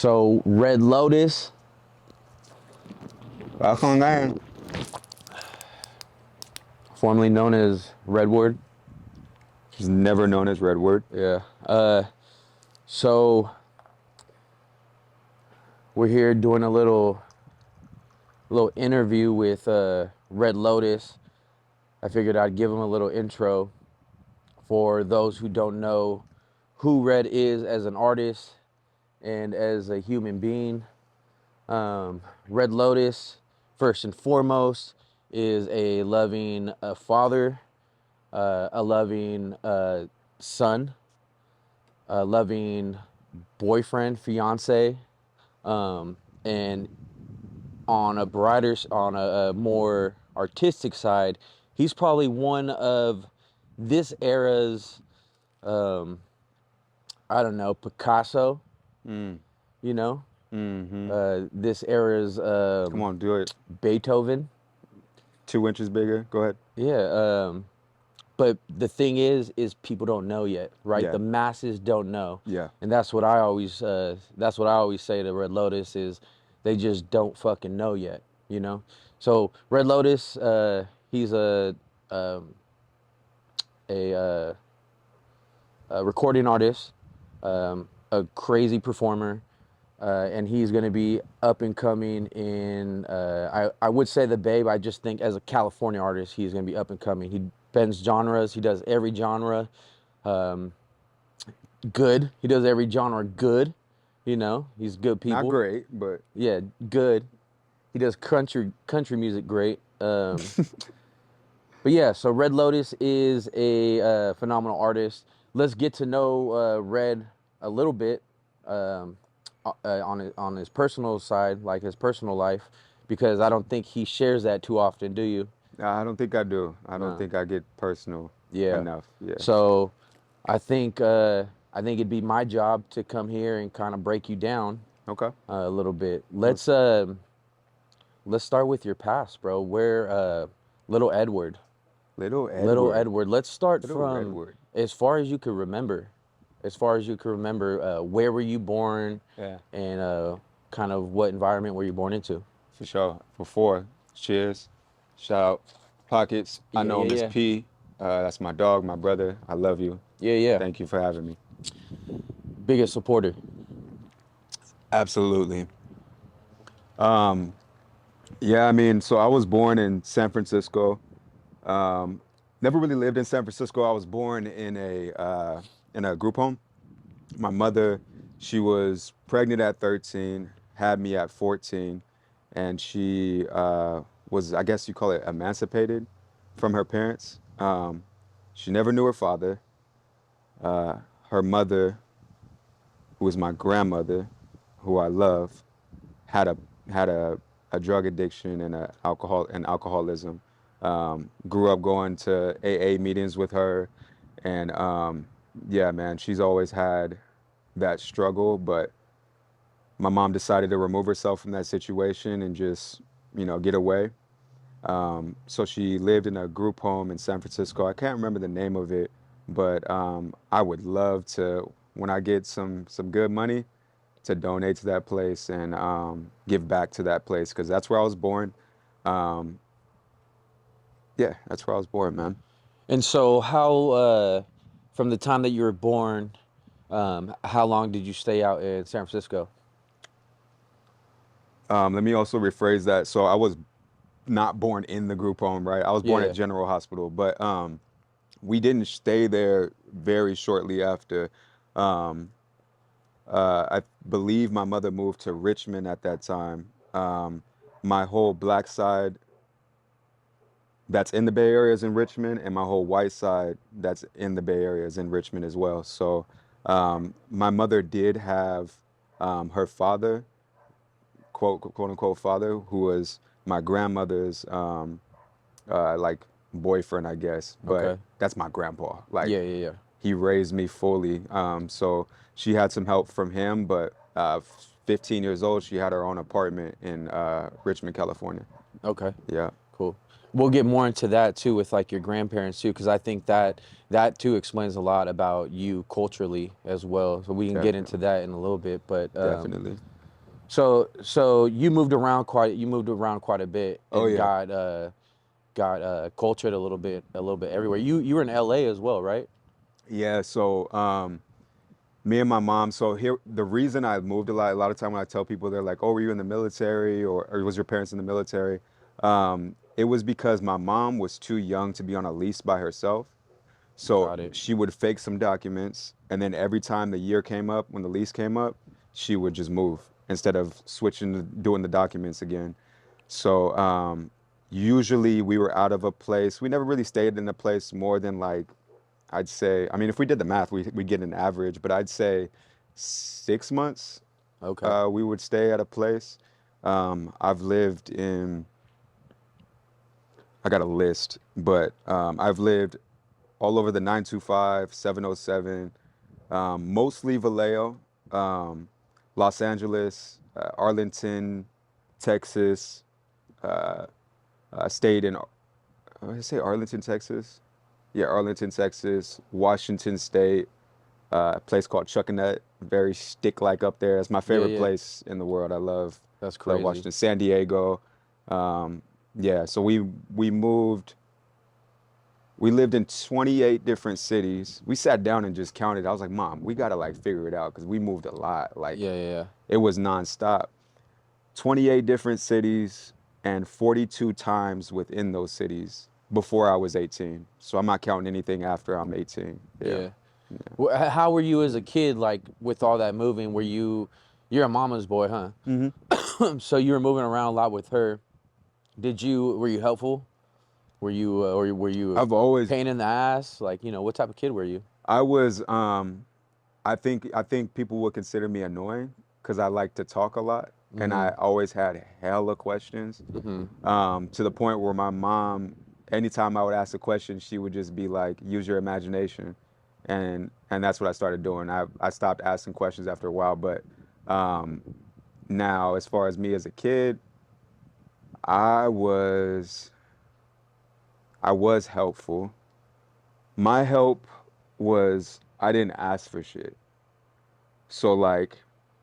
So Red Lotus, Welcome gang. formerly known as Redwood. He's never known as Redwood. Yeah. So we're here doing a little interview with Red Lotus. I figured I'd give him a little intro for those who don't know who Red is as an artist and as a human being. Red Lotus, first and foremost, is a loving father, a loving son, a loving boyfriend, fiance, and on a more artistic side, he's probably one of this era's, I don't know, Picasso. You know, this era's Come on, do it. Beethoven. 2 inches bigger. Go ahead. Yeah. But the thing is people don't know yet, right? Yeah. The masses don't know. Yeah. And that's what I always say to Red Lotus is they just don't fucking know yet, you know? So Red Lotus, he's a recording artist, a crazy performer, and he's going to be up and coming in, I would say the Bay, but I just think as a California artist, he's going to be up and coming. He bends genres. He does every genre good. He does every genre good. You know, he's good people. Not great, but yeah, good. He does country music great. But yeah, so Red Lotus is a phenomenal artist. Let's get to know Red a little bit on his personal side, like his personal life, because I don't think he shares that too often. Do you? I don't think I do. I don't think I get personal enough. Yeah. So I think it'd be my job to come here and kind of break you down. Okay. A little bit. Let's start with your past, bro. Where Little Edward. Little Edward. Let's start Little from Edward. as far as you can remember. Where were you born? Yeah. And kind of what environment were you born into? For sure. For 4. Cheers. Shout out Pockets. I know him as P. That's my dog, my brother. I love you. Yeah. Thank you for having me. Biggest supporter. Absolutely. Yeah, I mean, so I was born in San Francisco. Never really lived in San Francisco. I was born in a group home. My mother, she was pregnant at 13, had me at 14, and she was, I guess you call it, emancipated from her parents. She never knew her father. Her mother, who was my grandmother, who I love, had a drug addiction and alcoholism. Grew up going to AA meetings with her, and yeah, man, she's always had that struggle. But my mom decided to remove herself from that situation and just, get away. So she lived in a group home in San Francisco. I can't remember the name of it, but I would love to, when I get some good money, to donate to that place and give back to that place, because that's where I was born. Yeah, that's where I was born, man. And so how, from the time that you were born, how long did you stay out in San Francisco? Let me also rephrase that. So I was not born in the group home, right? I was born at General Hospital, but we didn't stay there very shortly after. I believe my mother moved to Richmond at that time. My whole black side that's in the Bay Area is in Richmond, and my whole white side that's in the Bay Area is in Richmond as well. So my mother did have her father, quote unquote father, who was my grandmother's like boyfriend, I guess. But that's my grandpa. Like, Yeah. he raised me fully. So she had some help from him, but 15 years old, she had her own apartment in Richmond, California. Okay. Yeah. Cool. We'll get more into that too with like your grandparents too, because I think that too explains a lot about you culturally as well. So we can get into that in a little bit. But Definitely. So you moved around quite a bit Oh and yeah. got cultured a little bit everywhere. You were in LA as well, right? Yeah, so me and my mom, so here the reason I moved a lot of time when I tell people they're like, "Oh, were you in the military or was your parents in the military?" It was because my mom was too young to be on a lease by herself. So Got it. she would fake some documents, and then every time the year came up, when the lease came up, she would just move instead of switching to doing the documents again. So usually we were out of a place. We never really stayed in a place more than like I'd say. I mean, if we did the math, we get an average, but I'd say 6 months Okay. we would stay at a place. I've lived in. I got a list, but I've lived all over the 925, 707, mostly Vallejo, um, Los Angeles, Arlington, Texas. Uh, I stayed in, I say Arlington, Texas? Yeah, Arlington, Texas, Washington State, a place called Chuckanut, very stick-like up there. It's my Yeah, favorite yeah. place in the world. That's Love crazy. Washington, San Diego. Yeah, so we moved. We lived in 28 different cities. We sat down and just counted. I was like, Mom, we gotta like figure it out because we moved a lot. Like Yeah, yeah, it was nonstop. 28 different cities and 42 times within those cities before I was 18. So I'm not counting anything after I'm 18. yeah. Yeah. Yeah. How were you as a kid, like with all that moving? You're a mama's boy, huh? Hmm. So you were moving around a lot with her. Were you helpful? Or were you a I've always, pain in the ass? Like, what type of kid were you? I was, I think people would consider me annoying because I like to talk a lot and I Mm-hmm. always had hella questions. Mm-hmm. To the point where my mom, anytime I would ask a question, she would just be like, use your imagination. And that's what I started doing. I stopped asking questions after a while, but um, now as far as me as a kid, I was I was helpful. My help was I didn't ask for shit. So like,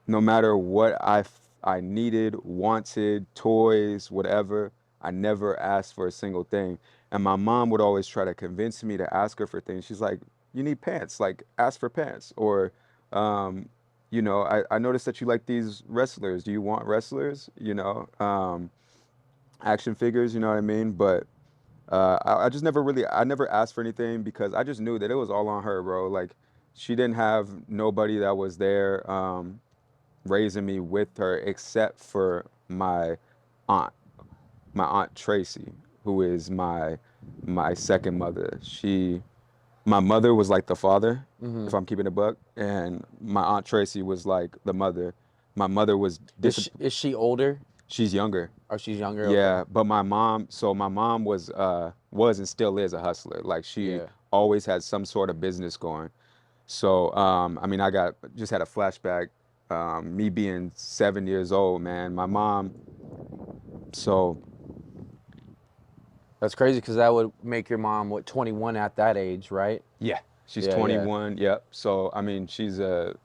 no matter what I needed, wanted, toys, whatever, I never asked for a single thing. And my mom would always try to convince me to ask her for things. She's like, "You need pants, like ask for pants." Or, um, I noticed that you like these wrestlers. Do you want wrestlers? Action figures. You know what I mean? But I just I never asked for anything because I just knew that it was all on her, bro. Like, she didn't have nobody that was there. Raising me with her except for aunt, my aunt Tracy, who is my second mother. My mother was like the father, Mm-hmm. if I'm keeping a buck, and my aunt Tracy was like the mother. My mother was Is she older? she's younger. Or she's younger? Okay. Yeah, but my mom was and still is a hustler. Like she Yeah. always had some sort of business going. So, I mean, just had a flashback, me being 7 years old, man. My mom, so That's crazy because that would make your mom, what, 21 at that age, right? yeah, she's Yeah, yeah. 21. Yep. So, I mean, she's a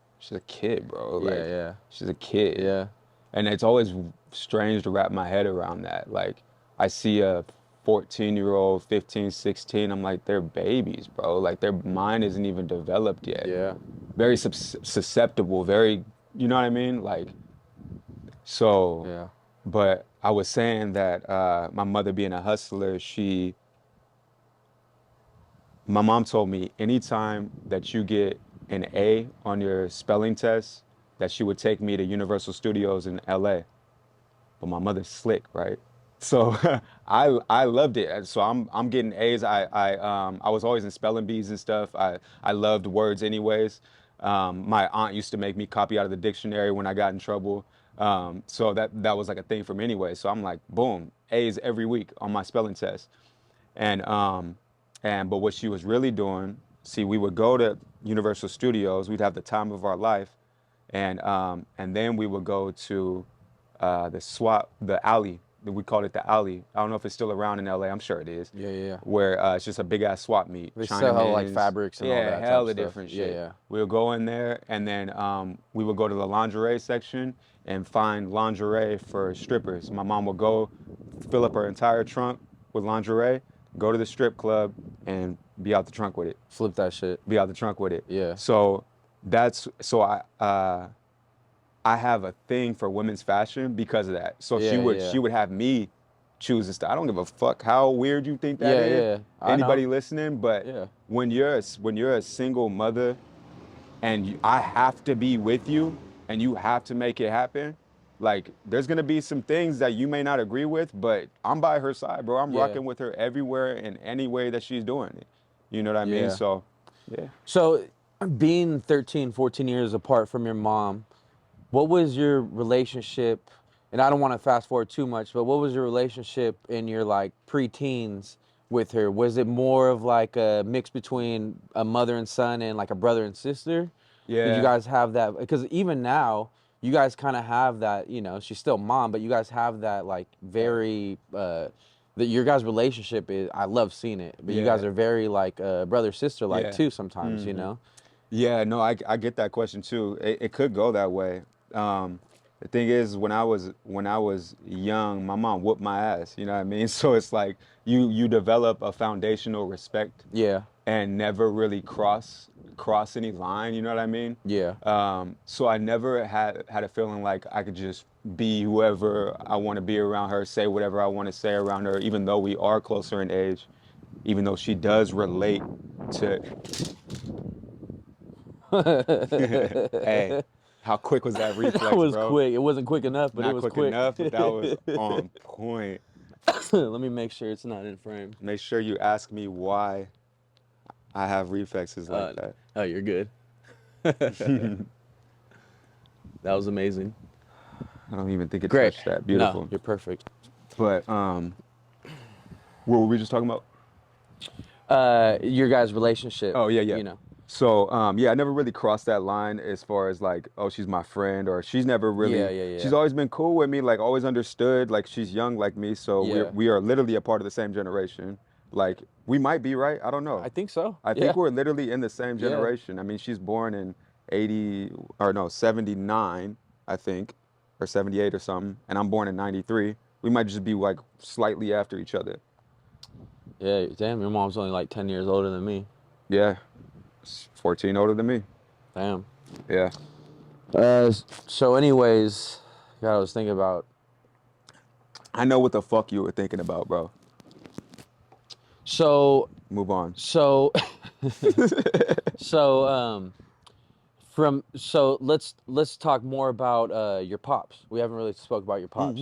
kid, bro. Yeah, Like, yeah. she's a kid, Yeah. and it's always strange to wrap my head around that. Like, I see a 14-year-old, 15, 16. I'm like, they're babies, bro. Like, their mind isn't even developed yet. Yeah. Very susceptible. Very, you know what I mean? Like, so. Yeah. But I was saying that my mother being a hustler, my mom told me anytime that you get an A on your spelling test, that she would take me to Universal Studios in LA. But my mother's slick, right? So I loved it. And so I'm getting A's. I was always in spelling bees and stuff. I loved words anyways. My aunt used to make me copy out of the dictionary when I got in trouble. So that was like a thing for me anyway. So I'm like, boom, A's every week on my spelling test. And but what she was really doing, see, we would go to Universal Studios. We'd have the time of our life, and then we would go to the alley. we called it the alley. I don't know if it's still around in LA. I'm sure it is. Yeah, yeah, yeah. Where it's just a big ass swap meet. They sell like Chinaman's, fabrics and all yeah, that type hella stuff. different Yeah, shit. yeah. We'll go in there and then we would go to the lingerie section and find lingerie for strippers. My mom would go fill up her entire trunk with lingerie, go to the strip club, and be out the trunk with it. Flip that shit. Be out the trunk with it. Yeah. So I have a thing for women's fashion because of that. So Yeah, yeah. she would have me choose this stuff. I don't give a fuck how weird you think that Yeah, is. yeah. I know. Anybody listening, but Yeah. when you're a single mother and I have to be with you and you have to make it happen, like there's gonna be some things that you may not agree with, but I'm by her side, bro. I'm Yeah. rocking with her everywhere in any way that she's doing it. You know what I mean? Yeah. So, yeah. So, being 13, 14 years apart from your mom, what was your relationship? And I don't want to fast forward too much, but what was your relationship in your like preteens with her? Was it more of like a mix between a mother and son and like a brother and sister? Did you Yeah. guys have that? Because even now, you guys kind of have that, you know, she's still mom, but you guys have that like very, that your guys' relationship is, I love seeing it, but you guys Yeah. are very like brother sister like Yeah. too sometimes, you Hmm. know? Yeah, no, I get that question too. It could go that way. Um, the thing is, when I was young, my mom whooped my ass. You know what I mean? So it's like you develop a foundational respect Yeah, and never really cross any line. You know what I mean? yeah, So I never had a feeling like I could just be whoever I want to be around her, say whatever I want to say around her, even though we are closer in age, even though she does relate to. Hey, how quick was that that reflex, was bro? quick. It wasn't quick enough, but it Not was quick quick. enough, but that was on point. Let me make sure it's not in frame. Make sure you ask me why I have reflexes like Uh, that. oh, you're good. That was amazing. I don't even think it Great. touched that. No, Beautiful. you're perfect. But what were we just talking about? Your guys' relationship. Oh, yeah, yeah. You know. So, yeah, I never really crossed that line as far as like, oh, she's my friend, or she's never Yeah, really, yeah, she's yeah, always been cool with me, like always understood, like she's young like me, so yeah. we are literally a part of the same generation. Like we might be, right? I don't know. I think so. I Yeah, think we're literally in the same yeah. generation. I mean, she's born in 80 or no, 79, I think, or 78 or something, and I'm born in 93. We might just be like slightly after each other. Yeah, damn, your mom's only like 10 years older than me. Yeah, 14 older than me. Damn. Yeah. So anyways, yeah, I was thinking about, I know what the fuck you were thinking about, bro. so, Move on. so, so, let's talk more about your pops. We haven't really spoke about your pops.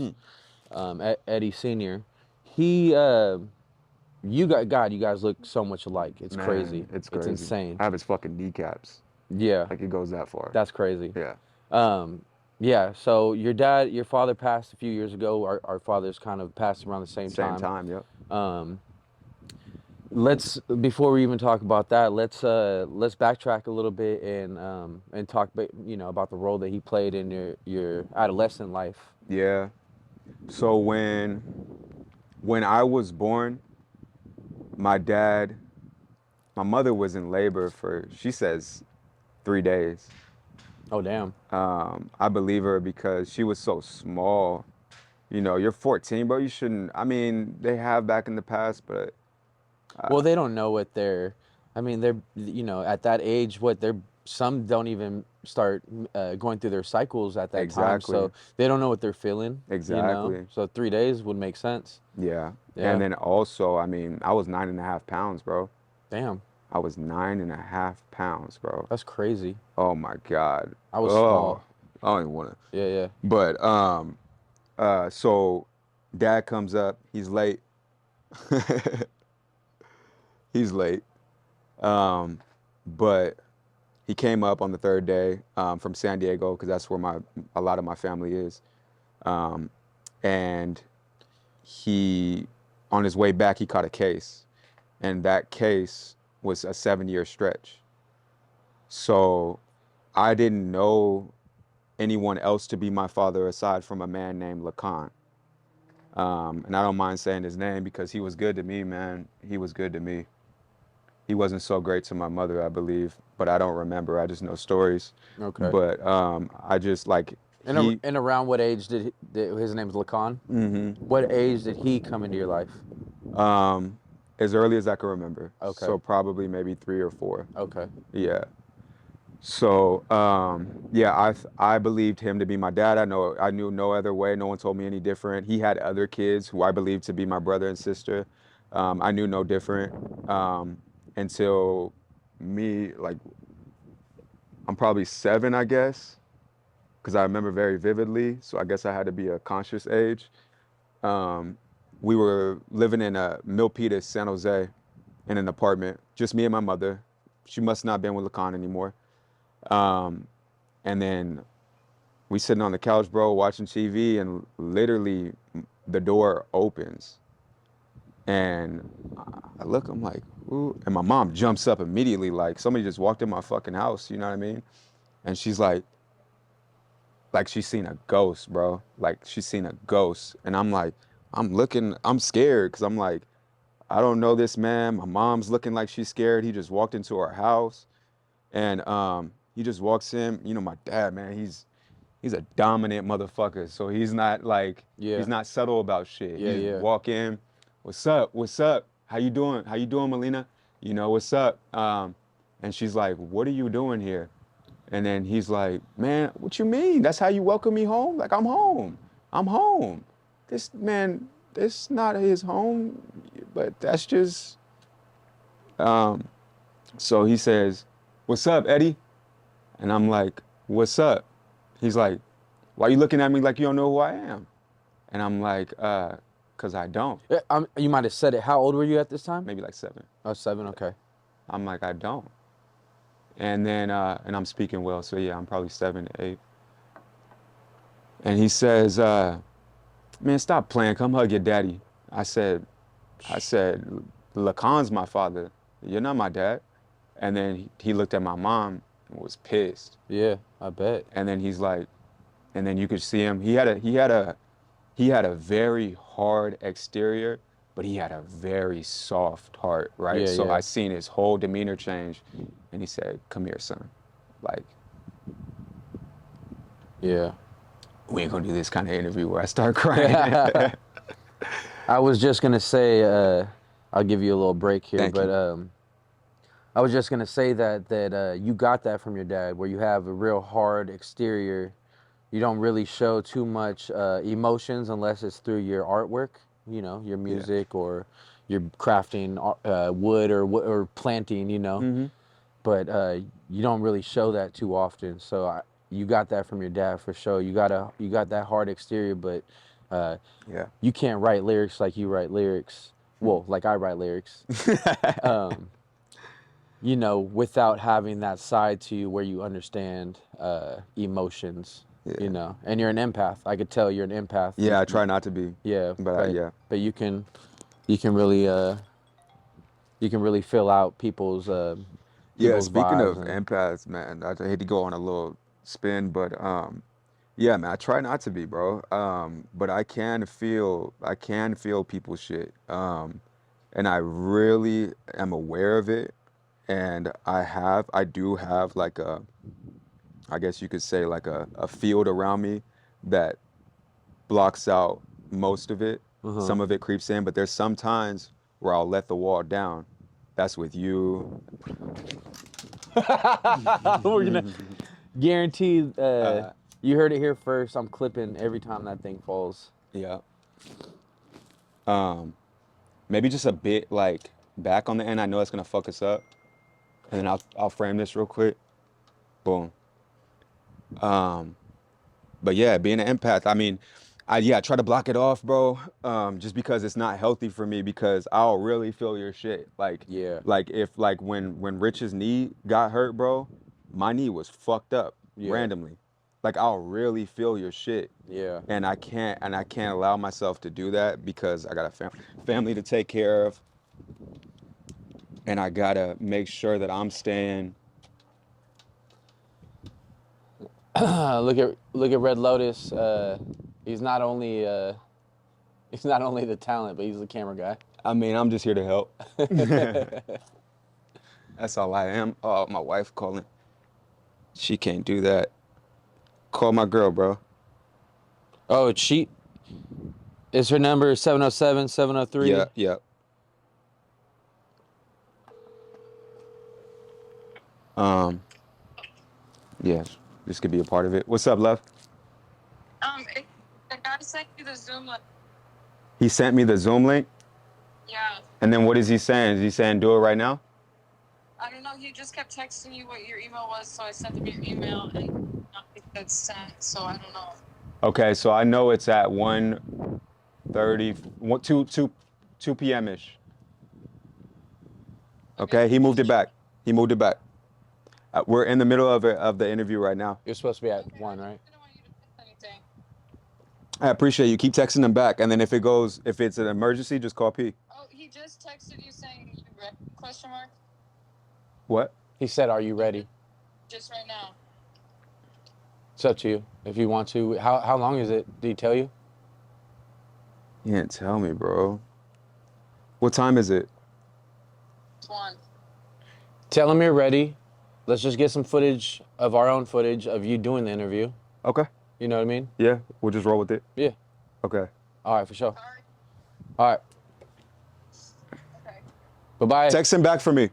Hmm. Eddie Senior, he, you guys look so much alike. It's crazy. Man, it's It's crazy. insane. I have his fucking kneecaps. Yeah, Like it goes that far. that's crazy. Yeah. Um, yeah. So your father passed a few years ago. Our fathers kind of passed around the same Same time. time, yep. Um, let's before we even talk about that, let's backtrack a little bit and talk, you know, about the role that he played in your adolescent life. Yeah. So when I was born, my dad, my mother was in labor for, she says, 3 days. Oh damn. I believe her because she was so small. You know, you're 14, bro. You shouldn't. I mean, they have back in the past, but Well, they don't know what they're. I mean, they're, you know, at that age, what they're, some don't even start going through their cycles at that time, exactly, so they don't know what they're feeling. You know, exactly. so 3 days would make sense. Yeah. And Yeah. then also, I mean, I was 9.5 pounds, bro. Damn, I was 9.5 pounds, bro. that's crazy. Oh my God. I was Oh, small. I don't even want to. Yeah, yeah. But so dad comes up. He's late. He's late. Um, but he came up on the third day from San Diego because that's where a lot of my family is. Um, and he, on his way back, he caught a case, and that case was a 7-year stretch. So I didn't know anyone else to be my father aside from a man named Lacan. And I don't mind saying his name because he was good to me, man. He was good to me. He wasn't so great to my mother, I believe, but I don't remember. I just know stories. Okay. But I just like he. And around what age did his name's Lacan? What age did he come into your life? Um, as early as I can remember. Okay. So probably maybe 3 or 4. Okay. Yeah. So yeah, I believed him to be my dad. I knew no other way. No one told me any different. He had other kids who I believed to be my brother and sister. I knew no different until me, like I'm probably 7, I guess, because I remember very vividly. So I guess I had to be a conscious age. Um, we were living in Milpitas, San Jose, in an apartment, just me and my mother. She must not have been with Lacan anymore. Um, and then we sitting on the couch, bro, watching TV, and literally the door opens, and I look, I'm like, ooh, and my mom jumps up immediately, like somebody just walked in my fucking house, you know what I mean? And she's like she's seen a ghost, bro, like she's seen a ghost, and I'm like, I'm looking, I'm scared, because I'm like, I don't know this man. My mom's looking like she's scared. He just walked into our house, and he just walks in. You know, my dad, man, he's a dominant motherfucker. So he's not like Yeah. he's not subtle about shit. Yeah. He just Yeah. walk in, what's up? What's up? How you doing? How you doing, Melina? You know, what's up? And she's like, what are you doing here? And then he's like, man, what you mean? That's how you welcome me home? Like I'm home. I'm home. This man, this not his home, but that's just um so he says, what's up, Eddie? And I'm like, what's up? He's like, why you looking at me like you don't know who I am? And I'm like, cause I don't. You might have said it. How old were you at this time? Maybe like 7. Oh, 7. Okay. I'm like, I don't. And then, and I'm speaking well, so yeah, I'm probably 7 to 8. And he says, man, stop playing. Come hug your daddy. I said, Lacan's my father. You're not my dad. And then he looked at my mom and was pissed. Yeah, I bet. And then he's like, and then you could see him. He had a very hard exterior, but he had a very soft heart, right? Yeah. So Yeah. I seen his whole demeanor change, and he said, "Come here, son. Like, Yeah. we ain't gonna do this kind of interview where I start crying." I was just gonna say, I'll give you a little break here, Thank but you. I was just gonna say that you got that from your dad, where you have a real hard exterior. You don't really show too much emotions unless it's through your artwork, you know, your Yeah. music or you're crafting wood or planting, you know. Mm-hmm. But you don't really show that too often. So you got that from your dad for sure. You got that hard exterior, but uh, Yeah. you can't write lyrics like you write lyrics. Well, like I write lyrics. Um, you know, without having that side to you where you understand emotions, you Yeah. know, and you're an empath. I could tell you're an empath. Yeah. I try not to be, Yeah, but yeah. but you can really fill out Yeah. people's Speaking vibes of and empaths, man, I hate to go on a little spin, but yeah, man, I try not to be, bro. But I can feel people's shit. And I really am aware of it. And I do have like I guess you could say like a field around me that blocks out most of it. uh-huh. Some of it creeps in, but there's some times where I'll let the wall down. That's with you. We're gonna guarantee Uh, you heard it here first. I'm clipping every time that thing falls. yeah. Um, Maybe just a bit like back on the end. I know it's gonna fuck us up. And then I'll frame this real quick. Boom. Um, but yeah, being an empath, I mean, I try to block it off, bro. Just because it's not healthy for me because I'll really feel your shit. Like Yeah, like if like when Rich's knee got hurt, bro, my knee was fucked up yeah, randomly. Like I'll really feel your shit. yeah. And I can't allow myself to do that because I got a family to take care of and I gotta make sure that I'm staying. Look at Red Lotus. He's not only He's not only the talent, but he's the camera guy. I mean, I'm just here to help. That's all I am. Oh, my wife calling. She can't do that. Call my girl, bro. Oh, is her number 707, 703? Yeah, yeah. Yes, this could be a part of it. What's up, love? The guy sent you the Zoom link. He sent me the Zoom link, Yeah. and then what is he saying? Is he saying do it right now? I don't know. He just kept texting you what your email was, so I sent him your email, and nothing got sent. So I don't know. Okay, so I know it's at 1:30, 2 p.m. ish. Okay, he moved it back. He moved it back. We're in the middle of the interview right now. You're supposed to be at Okay, 1, I right? didn't want you to miss anything. I appreciate you. Keep texting them back, and then if it's an emergency, just call P. Oh, he just texted you saying you read? Question mark. What? He said, are you ready? Just right now. It's up to you. If you want to. How long is it? Did he tell you? You didn't tell me, bro. What time is it? It's 1. Tell him you're ready. Let's just get some footage of our own footage of you doing the interview. Okay. You know what I mean? Yeah, we'll just roll with it. Yeah. Okay. All right, for sure. Sorry. All right. Okay. Bye-bye. Text him back for me.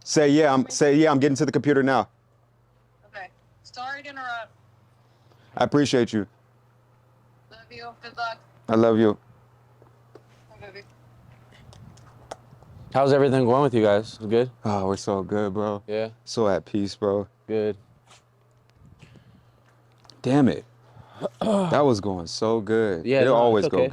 Say yeah. I'm getting to the computer now. Okay. Sorry to interrupt. I appreciate you. Love you. Good luck. I love you. Bye, baby. How's everything going with you guys? Good? Oh, we're so good, bro. Yeah? So at peace, bro. Good. Damn it. That was going so good. Yeah, It'll no, it's always go okay. good.